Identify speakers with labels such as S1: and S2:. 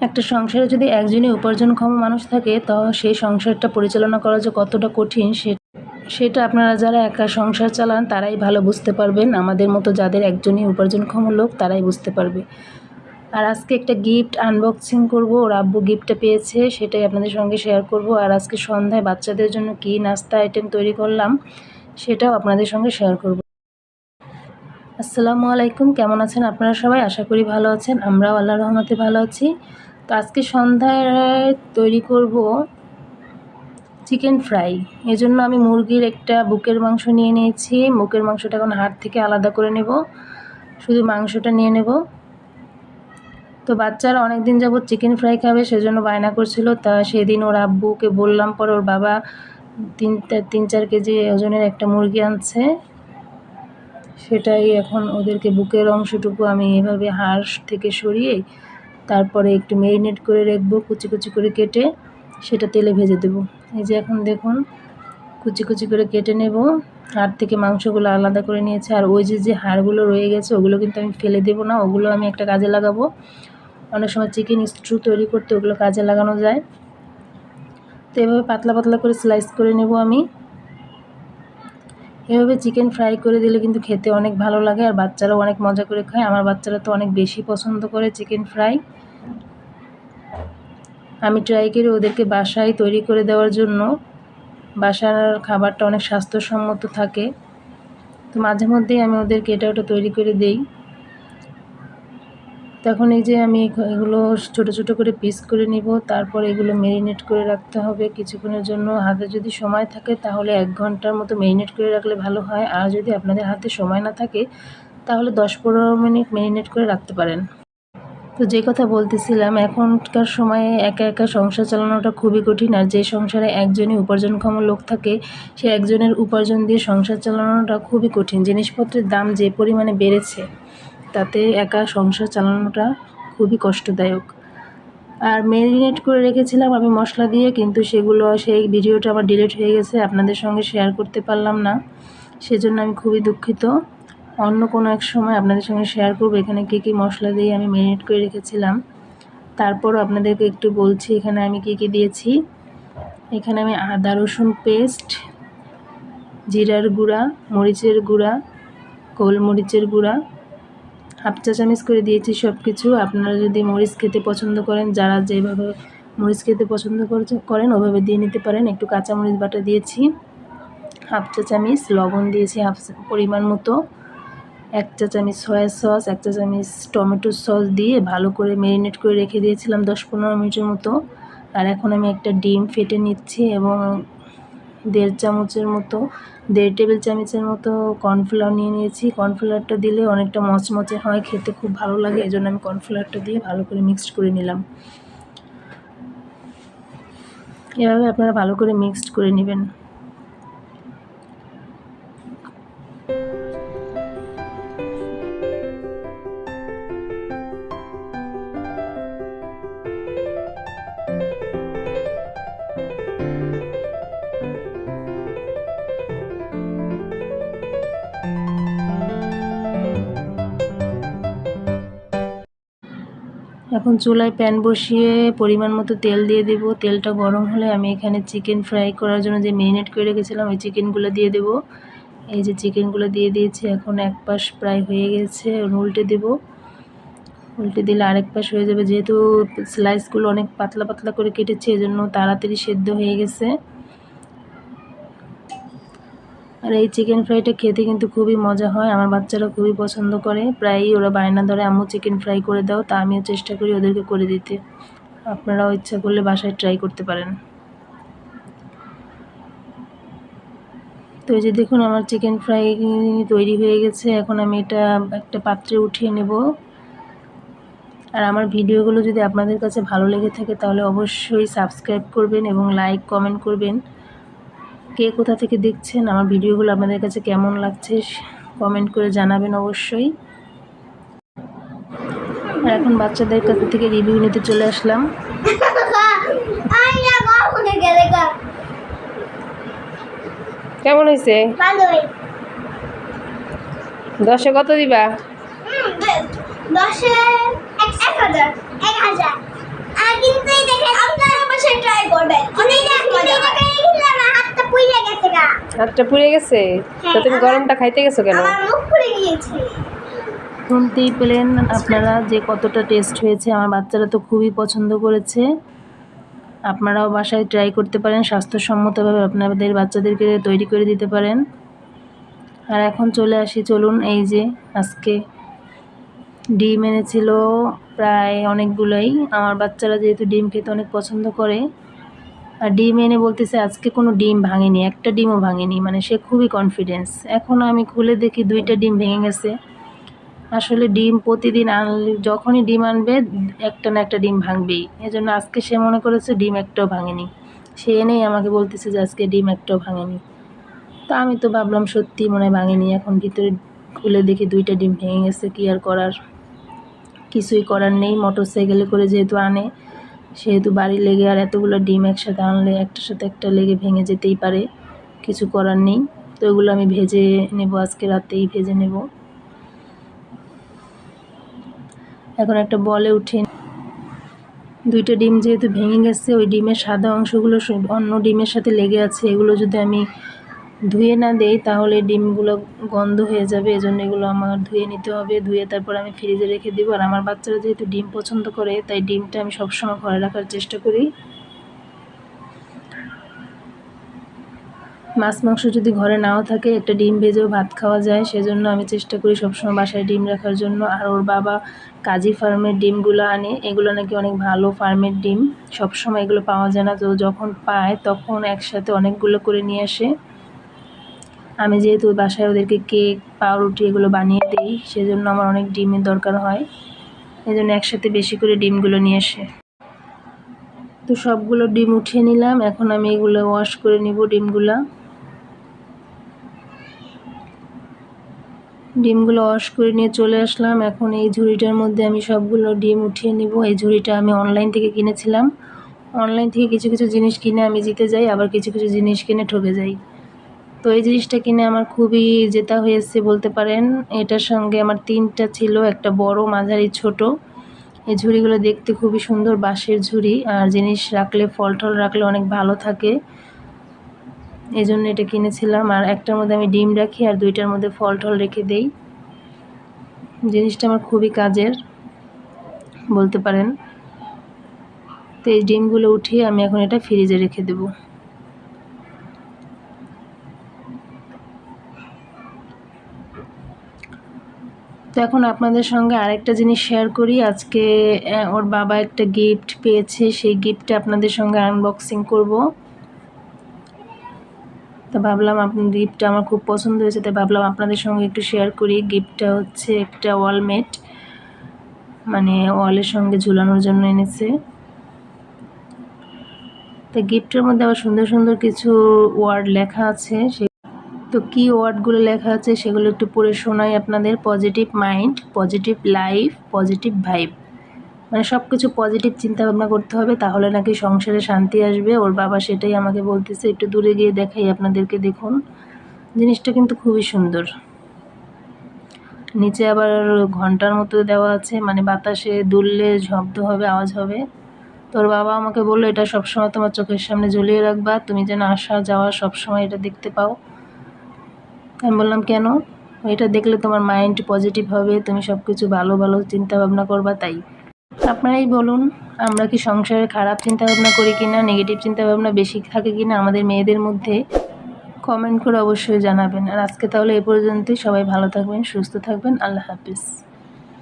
S1: একটা সংসারে যদি একজনই উপার্জনক্ষম মানুষ থাকে তো সেই সংসারটা পরিচালনা করা যে কতটা কঠিন সেটা আপনারা যারা একা সংসার চালান তারাই ভালো বুঝতে পারবেন। আমাদের মতো যাদের একজনই উপার্জনক্ষম লোক তারাই বুঝতে পারবে। আর আজকে একটা গিফট আনবক্সিং করব। ওর আব্বু গিফটটা পেয়েছে, সেটাই আপনাদের সঙ্গে শেয়ার করব। আর আজকে সন্ধ্যায় বাচ্চাদের জন্য কী নাস্তা আইটেম তৈরি করলাম সেটাও আপনাদের সঙ্গে শেয়ার করব। আসসালামু আলাইকুম, কেমন আছেন আপনারা সবাই? আশা করি ভালো আছেন, আমরাও আল্লাহর রহমতে ভালো আছি। তো আজকে সন্ধ্যায় তৈরি করব চিকেন ফ্রাই। এজন্য আমি মুরগির একটা বুকের মাংস নিয়ে নিয়েছি। বুকের মাংসটা এখন হাড় থেকে আলাদা করে নেব, শুধু মাংসটা নিয়ে নেব। তো বাচ্চারা অনেক দিন যাবত চিকেন ফ্রাই খাবে, সেজন্য বায়না করছিল। তা সেদিন ওর আব্বুকে বললাম, পরে ওর বাবা 3-4 কেজি ওজনের একটা মুরগি আনছে। সেটাই এখন ওদেরকে বুকের অংশটুকু আমি এভাবে হাড় থেকে সরিয়ে তারপরে একটু ম্যারিনেট করে রাখবো, কুচি কুচি করে কেটে সেটা তেলে ভেজে দেবো। এই যে এখন দেখুন কুচি কুচি করে কেটে নেব, হাড় থেকে মাংসগুলো আলাদা করে নিয়েছে। আর ওই যে হাড়গুলো রয়ে গেছে ওগুলো কিন্তু আমি ফেলে দেবো না, ওগুলো আমি একটা কাজে লাগাবো। অনেক সময় চিকেন স্টু তৈরি করতে ওগুলো কাজে লাগানো যায়। তো এভাবে পাতলা পাতলা করে স্লাইস করে নেব আমি। এভাবে চিকেন ফ্রাই করে দিলে কিন্তু খেতে অনেক ভালো লাগে, আর বাচ্চারাও অনেক মজা করে খায়। আমার বাচ্চারা তো অনেক বেশি পছন্দ করে চিকেন ফ্রাই। আমি ট্রাই করি ওদেরকে বাসায় তৈরি করে দেওয়ার জন্য। বাসার খাবারটা অনেক স্বাস্থ্যসম্মত থাকে, তো মাঝে মধ্যেই আমি ওদেরকে এটা ওটা তৈরি করে দেই। তখন এই যে আমি এগুলো ছোট ছোট করে পিস করে নিব, তারপর এগুলো ম্যারিনেট করে রাখতে হবে কিছুক্ষণের জন্য। হাতে যদি সময় থাকে তাহলে 1 ঘন্টার মতো ম্যারিনেট করে রাখলে ভালো হয়, আর যদি আপনাদের হাতে সময় না থাকে তাহলে 10-15 মিনিট ম্যারিনেট করে রাখতে পারেন। তো যে কথা বলতেছিলাম, এখনকার সময়ে একা একা সংসার চালানোটা খুবই কঠিন। আর যে সংসারে একজনই উপার্জনক্ষম লোক থাকে সে একজনের উপার্জন দিয়ে সংসার চালানোটা খুবই কঠিন। জিনিসপত্রের দাম যে পরিমাণে বেড়েছে তাতে একা সংসার চালানোটা খুবই কষ্টদায়ক। আর ম্যারিনেট করে রেখেছিলাম আমি মশলা দিয়ে, কিন্তু সেই ভিডিওটা আমার ডিলিট হয়ে গেছে, আপনাদের সঙ্গে শেয়ার করতে পারলাম না, সেজন্য আমি খুবই দুঃখিত। অন্য কোনো এক সময় আপনাদের সঙ্গে শেয়ার করব এখানে কী কী মশলা দিয়ে আমি ম্যারিনেট করে রেখেছিলাম। তারপরও আপনাদেরকে একটু বলছি এখানে আমি কী কী দিয়েছি। এখানে আমি আদা রসুন পেস্ট, জিরার গুঁড়া, মরিচের গুঁড়া, গোলমরিচের গুঁড়া 1/2 চা চামচ করে দিয়েছি সব কিছু। আপনারা যদি মরিচ খেতে পছন্দ করেন, যারা যেভাবে মরিচ খেতে পছন্দ করেন ওভাবে দিয়ে নিতে পারেন। একটু কাঁচামরিচ বাটা দিয়েছি 1/2 চা চামচ, লবণ দিয়েছি পরিমাণ মতো, 1 চা চামচ সয়া সস, 1 চা চামচ টমেটো সস দিয়ে ভালো করে ম্যারিনেট করে রেখে দিয়েছিলাম 10-15 মিনিটের মতো। আর এখন আমি একটা ডিম ফেটে নিচ্ছি এবং 1.5 টেবিল চামচের মতো কর্নফ্লাওয়ার নিয়ে নিয়েছি। কর্নফ্লাওয়ারটা দিলে অনেকটা মচমচে হয়, খেতে খুব ভালো লাগে, এজন্য আমি কর্নফ্লাওয়ারটা দিয়ে ভালো করে মিক্সড করে নিলাম। এভাবে আপনারা ভালো করে মিক্সড করে নেবেন। এখন চুলায় প্যান বসিয়ে পরিমাণ মতো তেল দিয়ে দেব। তেলটা গরম হলে আমি এখানে চিকেন ফ্রাই করার জন্য যে ম্যারিনেট করে রেখেছিলাম ওই চিকেনগুলো দিয়ে দেব। এই যে চিকেনগুলো দিয়ে দিয়েছি। এখন এক পাশ প্রায় হয়ে গেছে, উল্টে দেব। উল্টে দিলে আরেক পাশ হয়ে যাবে। যেহেতু স্লাইসগুলো অনেক পাতলা পাতলা করে কেটেছি এজন্য তাড়াতাড়ি সেদ্ধ হয়ে গেছে। আর এই চিকেন ফ্রাইটা খেতে কিন্তু খুবই মজা হয়, আমার বাচ্চারা খুবই পছন্দ করে। প্রায়ই ওরা বায়না ধরে আম্মু চিকেন ফ্রাই করে দাও, তা আমিও চেষ্টা করি ওদেরকে করে দিতে। আপনারাও ইচ্ছা করলে বাসায় ট্রাই করতে পারেন। তো এই যে দেখুন আমার চিকেন ফ্রাই তৈরি হয়ে গেছে। এখন আমি এটা একটা পাত্রে উঠিয়ে নেব। আর আমার ভিডিওগুলো যদি আপনাদের কাছে ভালো লেগে থাকে তাহলে অবশ্যই সাবস্ক্রাইব করবেন এবং লাইক কমেন্ট করবেন। কে কোথা থেকে দেখছেন, আমার ভিডিওগুলো আপনাদের কাছে কেমন লাগছে কমেন্ট করে জানাবেন অবশ্যই। আর এখন বাচ্চাদের কাছ থেকে রিভিউ নিতে চলে আসলাম। কেমন হয়েছে? 10-এ কত দিবা?
S2: 10-এ 1000
S1: হাতটা পুড়ে গেছে? তো তুমি গরমটা খাইতে গেছো কেন? শুনতেই পেলেন আপনারা যে কতটা টেস্ট হয়েছে। আমার বাচ্চারা তো খুবই পছন্দ করেছে। আপনারাও বাসায় ট্রাই করতে পারেন, স্বাস্থ্যসম্মতভাবে আপনাদের বাচ্চাদেরকে তৈরি করে দিতে পারেন। আর এখন চলে আসি, চলুন। এই যে আজকে ডিম এনেছিল প্রায় অনেকগুলোই। আমার বাচ্চারা যেহেতু ডিম খেতে অনেক পছন্দ করে, আর ডিম এনে বলতেছে আজকে কোনো ডিম ভাঙেনি, একটা ডিমও ভাঙেনি, মানে সে খুবই কনফিডেন্স। এখন আমি খুলে দেখি 2টা ডিম ভেঙে গেছে। আসলে ডিম প্রতিদিন আনলে, যখনই ডিম আনবে একটা না একটা ডিম ভাঙবেই, এজন্য আজকে সে মনে করেছে ডিম একটাও ভাঙেনি। সে এনেই আমাকে বলতেছে যে আজকে ডিম একটাও ভাঙেনি। তা আমি তো ভাবলাম সত্যি মনে হয় ভাঙেনি। এখন ভিতরে খুলে দেখি 2টা ডিম ভেঙে গেছে। কী আর করার, কিছুই করার নেই। মোটরসাইকেলে করে যেহেতু আনে, সেহেতু বাড়ি লেগে আর এতগুলো ডিম একসাথে আনলে একটার সাথে একটা লেগে ভেঙে যেতেই পারে, কিছু করার নেই। তো ওগুলো আমি ভেজে নেব, আজকে রাতেই ভেজে নেব। এখন একটা বলে উঠে 2টা ডিম যেহেতু ভেঙে গেছে, ওই ডিমের সাদা অংশগুলো অন্য ডিমের সাথে লেগে আছে। এগুলো যদি আমি ধুয়ে না দেই তাহলে ডিমগুলো গন্ধ হয়ে যাবে, এজন্য এগুলো আমার ধুয়ে নিতে হবে। ধুয়ে তারপর আমি ফ্রিজে রেখে দেবো। আর আমার বাচ্চারা যেহেতু ডিম পছন্দ করে, তাই ডিমটা আমি সবসময় ঘরে রাখার চেষ্টা করি। মাছ মাংস যদি ঘরে নাও থাকে, একটা ডিম ভেজেও ভাত খাওয়া যায়, সেজন্য আমি চেষ্টা করি সবসময় বাসায় ডিম রাখার জন্য। আর ওর বাবা কাজী ফার্মের ডিমগুলো আনে, এগুলো নাকি অনেক ভালো ফার্মের ডিম। সবসময় এগুলো পাওয়া যায় না, তো যখন পায় তখন একসাথে অনেকগুলো করে নিয়ে আসে। আমি যেহেতু বাসায় ওদেরকে কেক, পাউরুটি এগুলো বানিয়ে দিই, সেজন্য আমার অনেক ডিমের দরকার হয়, এজন্য একসাথে বেশি করে ডিমগুলো নিয়ে আসে। তো সবগুলো ডিম উঠিয়ে নিলাম। এখন আমি এগুলো ওয়াশ করে নিব। ডিমগুলো ওয়াশ করে নিয়ে চলে আসলাম। এখন এই ঝুড়িটার মধ্যে আমি সবগুলো ডিম উঠিয়ে নিব। এই ঝুড়িটা আমি অনলাইন থেকে কিনেছিলাম। অনলাইন থেকে কিছু কিছু জিনিস কিনে আমি জিতে যাই, আবার কিছু কিছু জিনিস কিনে ঠকে যাই। তো এই জিনিসটা কিনে আমার খুবই জেতা হয়েছে বলতে পারেন। এটার সঙ্গে আমার 3টা ছিল, একটা বড়, মাঝারি, ছোট। এই ঝুড়িগুলো দেখতে খুবই সুন্দর, বাঁশের ঝুড়ি। আর জিনিস রাখলে, ফল টল রাখলে অনেক ভালো থাকে, এই জন্য এটা কিনেছিলাম। আর একটার মধ্যে আমি ডিম রাখি আর 2টার মধ্যে ফল টল রেখে দেই। জিনিসটা আমার খুবই কাজের বলতে পারেন। তো এই ডিমগুলো উঠিয়ে আমি এখন এটা ফ্রিজে রেখে দেব। তো এখন আপনাদের সঙ্গে আরেকটা জিনিস শেয়ার করি। আজকে ওর বাবা একটা গিফট পেয়েছে, সেই গিফটটা আপনাদের সঙ্গে আনবক্সিং করব। তো ভাবলাম গিফটটা আমার খুব পছন্দ হয়েছে, তাই ভাবলাম আপনাদের সঙ্গে একটু শেয়ার করি। গিফটটা হচ্ছে একটা ওয়ালমেট, মানে ওয়ালের সঙ্গে ঝুলানোর জন্য এনেছে। তো গিফটের মধ্যে আবার সুন্দর সুন্দর কিছু ওয়ার্ড লেখা আছে। তো কী ওয়ার্ডগুলো লেখা আছে সেগুলো একটু পড়ে শোনাই আপনাদের। Positive mind, positive life, positive vibe. মানে সব কিছু পজিটিভ চিন্তাভাবনা করতে হবে, তাহলে নাকি সংসারে শান্তি আসবে। ওর বাবা সেটাই আমাকে বলতেছে। একটু দূরে গিয়ে দেখাই আপনাদেরকে, দেখুন। জিনিসটা কিন্তু খুবই সুন্দর। নিচে আবার ঘন্টার মতো দেওয়া আছে, মানে বাতাসে দুললে শব্দ হবে, আওয়াজ হবে। তোর বাবা আমাকে বললো এটা সবসময় তোমার চোখের সামনে ঝুলিয়ে রাখবা, তুমি যেন আসা যাওয়া সবসময় এটা দেখতে পাও। আমি বললাম কেন? এটা দেখলে তোমার মাইন্ড পজিটিভ হবে, তুমি সব কিছু ভালো ভালো চিন্তা ভাবনা করবা। তাই আপনারাই বলুন, আমরা কি সংসারে খারাপ চিন্তা ভাবনা করি কিনা, নেগেটিভ চিন্তা ভাবনা বেশি থাকে কিনা আমাদের মেয়েদের মধ্যে? কমেন্ট করে অবশ্যই জানাবেন। আর আজকে তাহলে এ পর্যন্তই। সবাই ভালো থাকবেন, সুস্থ থাকবেন। আল্লাহ হাফিজ।